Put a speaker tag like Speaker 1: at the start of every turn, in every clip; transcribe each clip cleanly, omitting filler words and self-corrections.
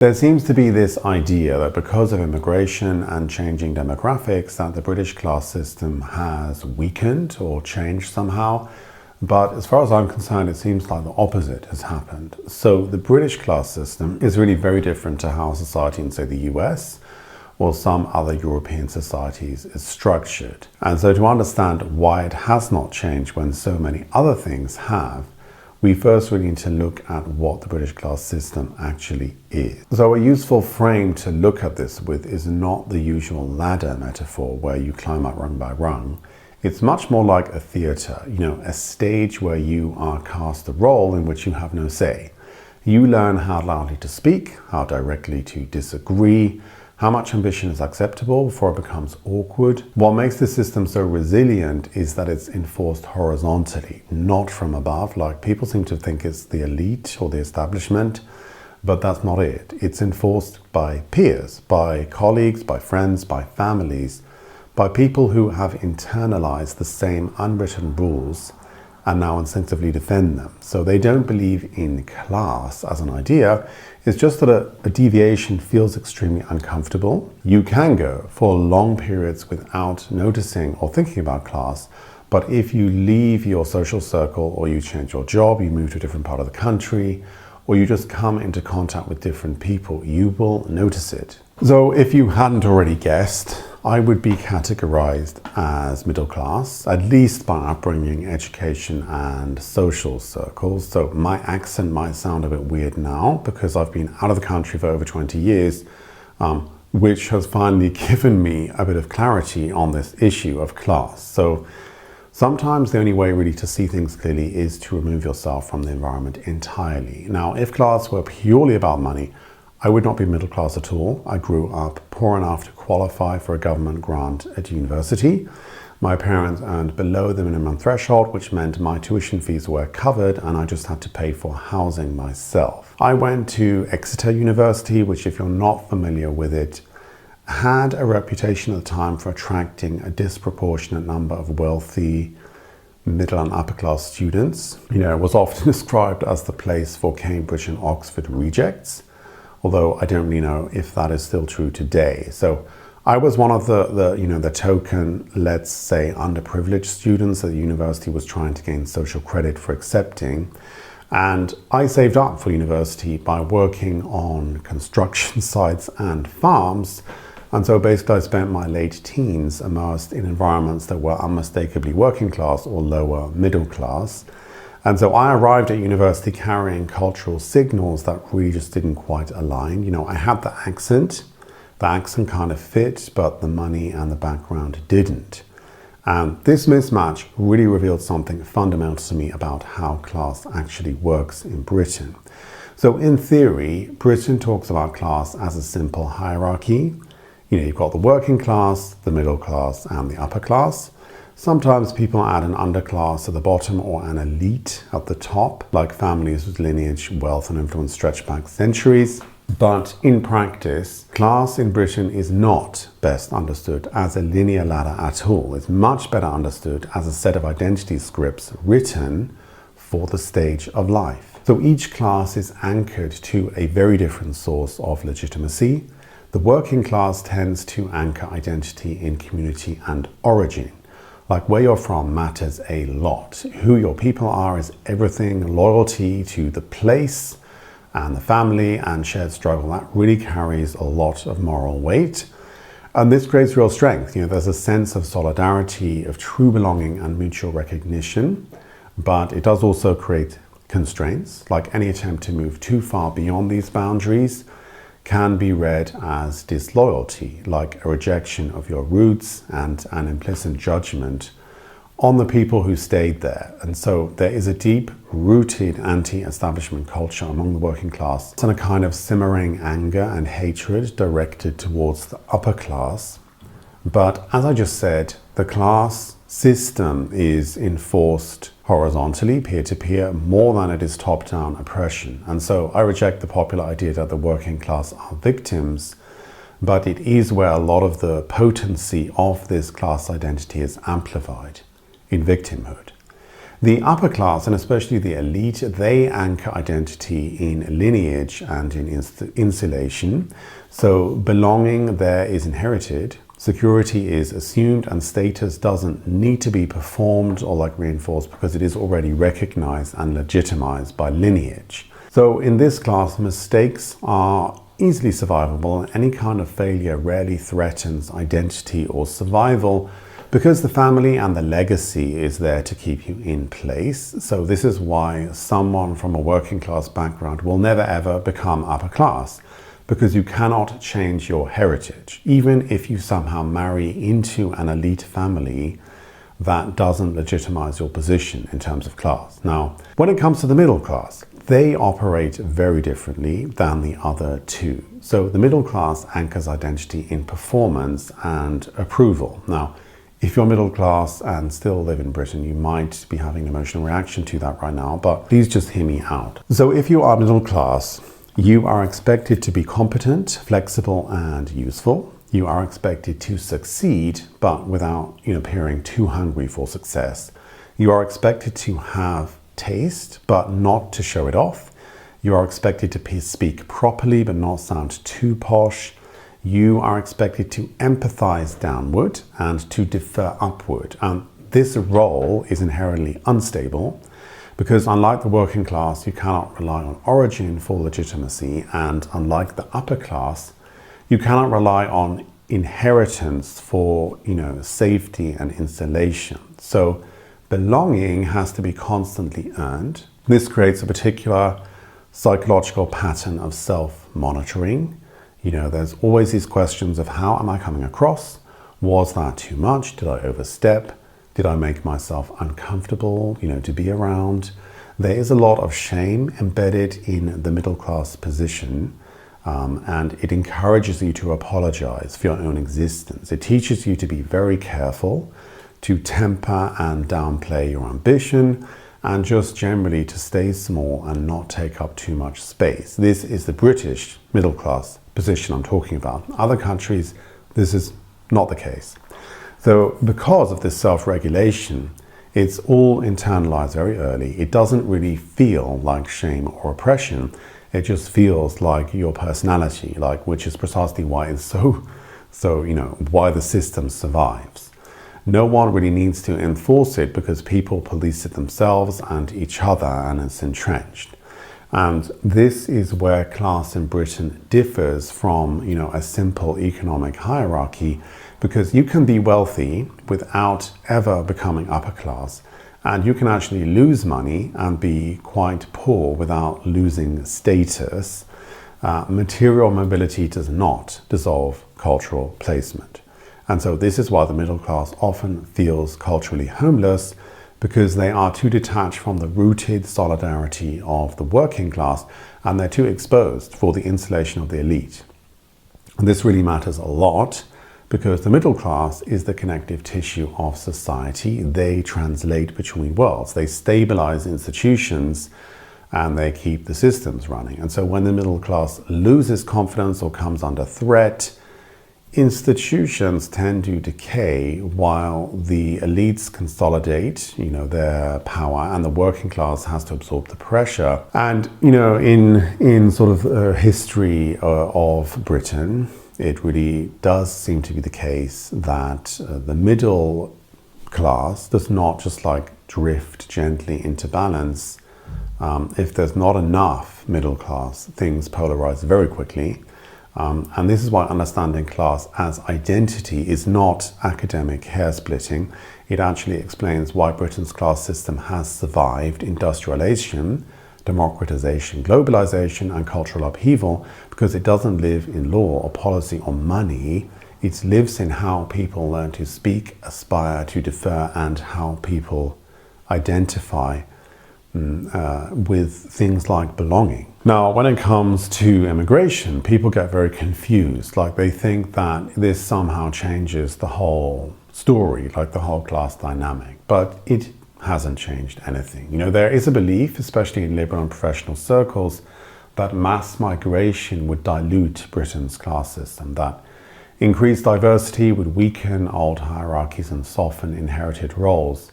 Speaker 1: There seems to be this idea that because of immigration and changing demographics that the British class system has weakened or changed somehow. But as far as I'm concerned, it seems like the opposite has happened. So the British class system is really very different to how society in, say, the US or some other European societies is structured. And so to understand why it has not changed when so many other things have, we first really need to look at what the British class system actually is. So a useful frame to look at this with is not the usual ladder metaphor where you climb up rung by rung. It's much more like a theatre, a stage where you are cast a role in which you have no say. You learn how loudly to speak, how directly to disagree, how much ambition is acceptable before it becomes awkward. What makes the system so resilient is that it's enforced horizontally, not from above, like people seem to think it's the elite or the establishment, but that's not it. It's enforced by peers, by colleagues, by friends, by families, by people who have internalized the same unwritten rules and now instinctively defend them. So they don't believe in class as an idea. It's just that a deviation feels extremely uncomfortable. You can go for long periods without noticing or thinking about class, but if you leave your social circle or you change your job, you move to a different part of the country, or you just come into contact with different people, you will notice it. So if you hadn't already guessed, I would be categorized as middle class, at least by upbringing, education, and social circles. So my accent might sound a bit weird now because I've been out of the country for over 20 years, which has finally given me a bit of clarity on this issue of class. So sometimes the only way really to see things clearly is to remove yourself from the environment entirely. Now, if class were purely about money, I would not be middle class at all. I grew up poor enough to qualify for a government grant at university. My parents earned below the minimum threshold, which meant my tuition fees were covered and I just had to pay for housing myself. I went to Exeter University, which, if you're not familiar with it, had a reputation at the time for attracting a disproportionate number of wealthy middle and upper class students. It was often described as the place for Cambridge and Oxford rejects, although I don't really know if that is still true today. So I was one of the token, let's say, underprivileged students that the university was trying to gain social credit for accepting. And I saved up for university by working on construction sites and farms. And so basically I spent my late teens immersed in environments that were unmistakably working class or lower middle class. And so I arrived at university carrying cultural signals that really just didn't quite align. I had the accent kind of fit, but the money and the background didn't. And this mismatch really revealed something fundamental to me about how class actually works in Britain. So in theory, Britain talks about class as a simple hierarchy. You've got the working class, the middle class, and the upper class. Sometimes people add an underclass at the bottom or an elite at the top, like families whose lineage, wealth, and influence stretch back centuries. But in practice, class in Britain is not best understood as a linear ladder at all. It's much better understood as a set of identity scripts written for the stage of life. So each class is anchored to a very different source of legitimacy. The working class tends to anchor identity in community and origin. Like where you're from matters a lot. Who your people are is everything. Loyalty to the place and the family and shared struggle, that really carries a lot of moral weight. And this creates real strength. There's a sense of solidarity, of true belonging and mutual recognition, but it does also create constraints. Like any attempt to move too far beyond these boundaries can be read as disloyalty, like a rejection of your roots and an implicit judgment on the people who stayed there. And so there is a deep-rooted anti-establishment culture among the working class and a kind of simmering anger and hatred directed towards the upper class. But as I just said, the class system is enforced horizontally, peer-to-peer, more than it is top-down oppression. And so I reject the popular idea that the working class are victims, but it is where a lot of the potency of this class identity is amplified, in victimhood. The upper class, and especially the elite, they anchor identity in lineage and in insulation. So belonging there is inherited, security is assumed, and status doesn't need to be performed or reinforced because it is already recognized and legitimized by lineage. So in this class, mistakes are easily survivable, and any kind of failure rarely threatens identity or survival because the family and the legacy is there to keep you in place. So this is why someone from a working class background will never ever become upper class, because you cannot change your heritage. Even if you somehow marry into an elite family, that doesn't legitimize your position in terms of class. Now, when it comes to the middle class, they operate very differently than the other two. So the middle class anchors identity in performance and approval. Now, if you're middle class and still live in Britain, you might be having an emotional reaction to that right now, but please just hear me out. So if you are middle class, you are expected to be competent, flexible, and useful. You are expected to succeed, but without appearing too hungry for success. You are expected to have taste, but not to show it off. You are expected to speak properly, but not sound too posh. You are expected to empathize downward and to defer upward. And this role is inherently unstable because unlike the working class, you cannot rely on origin for legitimacy. And unlike the upper class, you cannot rely on inheritance for, safety and installation. So belonging has to be constantly earned. This creates a particular psychological pattern of self-monitoring. There's always these questions of how am I coming across? Was that too much? Did I overstep? Did I make myself uncomfortable, to be around? There is a lot of shame embedded in the middle class position, and it encourages you to apologize for your own existence. It teaches you to be very careful, to temper and downplay your ambition, and just generally to stay small and not take up too much space. This is the British middle class position I'm talking about. Other countries, this is not the case. So because of this self-regulation, it's all internalized very early. It doesn't really feel like shame or oppression. It just feels like your personality, which is precisely why it's so why the system survives. No one really needs to enforce it because people police it themselves and each other, and it's entrenched. And this is where class in Britain differs from, a simple economic hierarchy, because you can be wealthy without ever becoming upper class, and you can actually lose money and be quite poor without losing status. Material mobility does not dissolve cultural placement. And so this is why the middle class often feels culturally homeless, because they are too detached from the rooted solidarity of the working class, and they're too exposed for the insulation of the elite. And this really matters a lot because the middle class is the connective tissue of society. They translate between worlds, they stabilize institutions, and they keep the systems running. And so when the middle class loses confidence or comes under threat, institutions tend to decay while the elites consolidate, their power, and the working class has to absorb the pressure. And, in sort of history of Britain, it really does seem to be the case that the middle class does not just drift gently into balance. If there's not enough middle class, things polarize very quickly. And this is why understanding class as identity is not academic hair-splitting. It actually explains why Britain's class system has survived industrialization, democratization, globalization, and cultural upheaval, because it doesn't live in law or policy or money. It lives in how people learn to speak, aspire to defer, and how people identify with things like belonging. Now, when it comes to immigration, people get very confused. They think that this somehow changes the whole story, the whole class dynamic, but it hasn't changed anything. There is a belief, especially in liberal and professional circles, that mass migration would dilute Britain's class system, that increased diversity would weaken old hierarchies and soften inherited roles.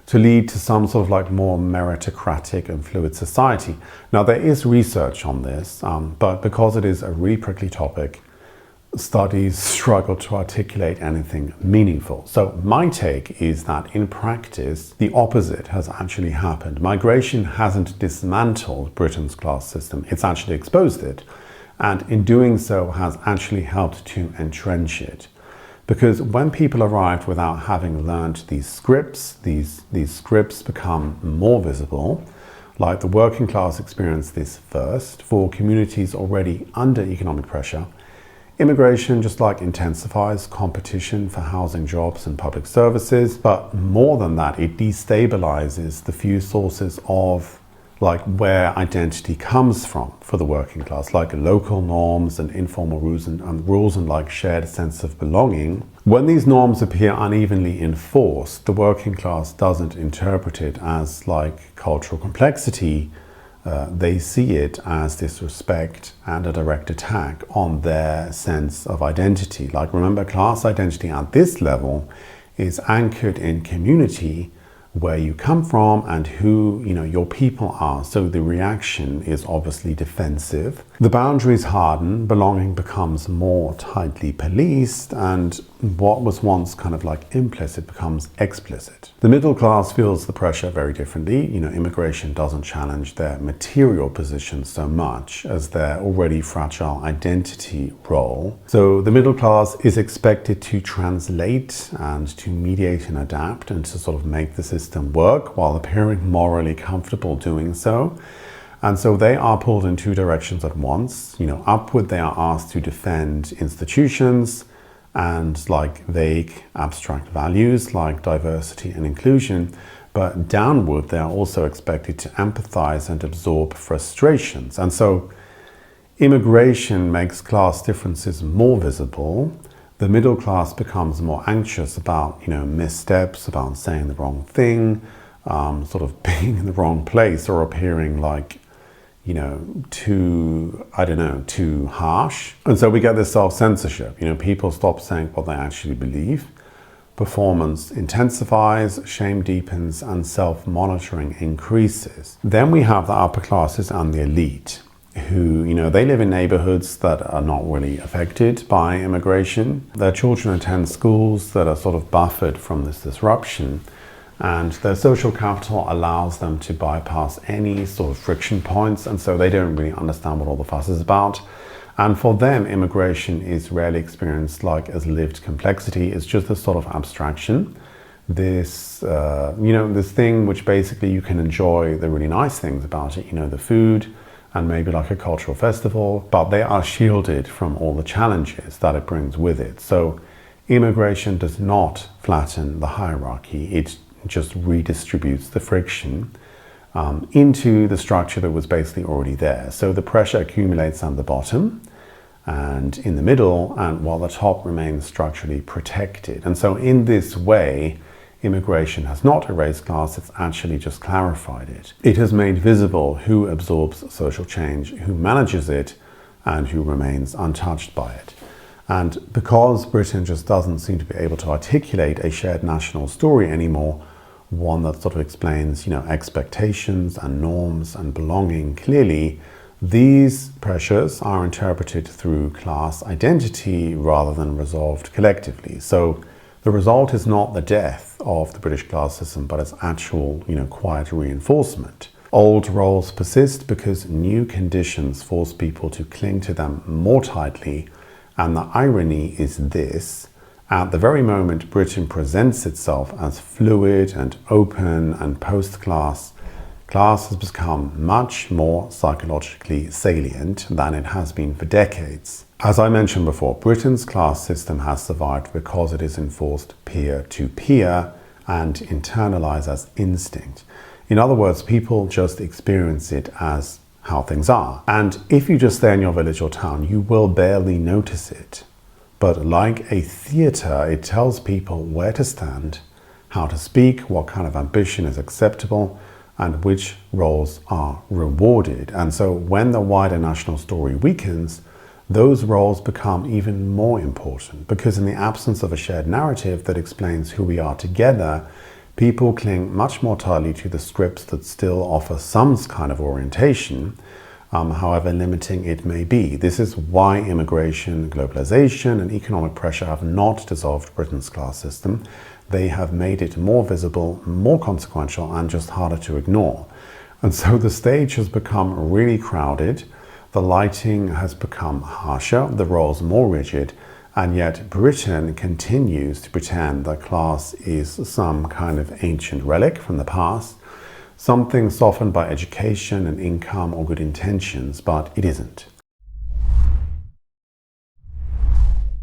Speaker 1: to lead to some sort of like more meritocratic and fluid society. Now, there is research on this, but because it is a really prickly topic, studies struggle to articulate anything meaningful. So my take is that in practice, the opposite has actually happened. Migration hasn't dismantled Britain's class system, it's actually exposed it. And in doing so has actually helped to entrench it. Because when people arrived without having learned these scripts, these scripts become more visible. Like the working class experienced this first. For communities already under economic pressure, immigration just like intensifies competition for housing, jobs and public services. But more than that, it destabilizes the few sources of like where identity comes from for the working class, like local norms and informal rules and like shared sense of belonging. When these norms appear unevenly enforced, the working class doesn't interpret it as like cultural complexity. They see it as disrespect and a direct attack on their sense of identity. Like, remember, class identity at this level is anchored in community, where you come from and who your people are. So the reaction is obviously defensive. The boundaries harden, belonging becomes more tightly policed, and what was once kind of like implicit becomes explicit. The middle class feels the pressure very differently. Immigration doesn't challenge their material position so much as their already fragile identity role. So the middle class is expected to translate and to mediate and adapt and to sort of make the system work while appearing morally comfortable doing so. And so they are pulled in two directions at once. Upward, they are asked to defend institutions and like vague abstract values like diversity and inclusion. But downward, they are also expected to empathize and absorb frustrations. And so immigration makes class differences more visible. The middle class becomes more anxious about, missteps, about saying the wrong thing, sort of being in the wrong place or appearing like, too harsh. And so we get this self-censorship. People stop saying what they actually believe. Performance intensifies, shame deepens, and self-monitoring increases. Then we have the upper classes and the elite, who, they live in neighborhoods that are not really affected by immigration. Their children attend schools that are sort of buffered from this disruption. And their social capital allows them to bypass any sort of friction points, and so they don't really understand what all the fuss is about. And for them, immigration is rarely experienced like as lived complexity. It's just a sort of abstraction. This, this thing which basically you can enjoy the really nice things about it, the food and maybe like a cultural festival, but they are shielded from all the challenges that it brings with it. So immigration does not flatten the hierarchy. It just redistributes the friction into the structure that was basically already there. So the pressure accumulates at the bottom and in the middle, and while the top remains structurally protected. And so in this way, immigration has not erased class, it's actually just clarified it. It has made visible who absorbs social change, who manages it, and who remains untouched by it. And because Britain just doesn't seem to be able to articulate a shared national story anymore, one that sort of explains, expectations and norms and belonging clearly, these pressures are interpreted through class identity rather than resolved collectively. So the result is not the death of the British class system, but its actual, quiet reinforcement. Old roles persist because new conditions force people to cling to them more tightly. And the irony is this: at the very moment Britain presents itself as fluid and open and post-class, class has become much more psychologically salient than it has been for decades. As I mentioned before, Britain's class system has survived because it is enforced peer-to-peer and internalized as instinct. In other words, people just experience it as how things are. And if you just stay in your village or town, you will barely notice it. But like a theater, it tells people where to stand, how to speak, what kind of ambition is acceptable, and which roles are rewarded. And so when the wider national story weakens, those roles become even more important, because in the absence of a shared narrative that explains who we are together, people cling much more tightly to the scripts that still offer some kind of orientation, however limiting it may be. This is why immigration, globalization, and economic pressure have not dissolved Britain's class system. They have made it more visible, more consequential, and just harder to ignore. And so the stage has become really crowded, the lighting has become harsher, the roles more rigid, and yet Britain continues to pretend that class is some kind of ancient relic from the past, something softened by education and income or good intentions, but it isn't.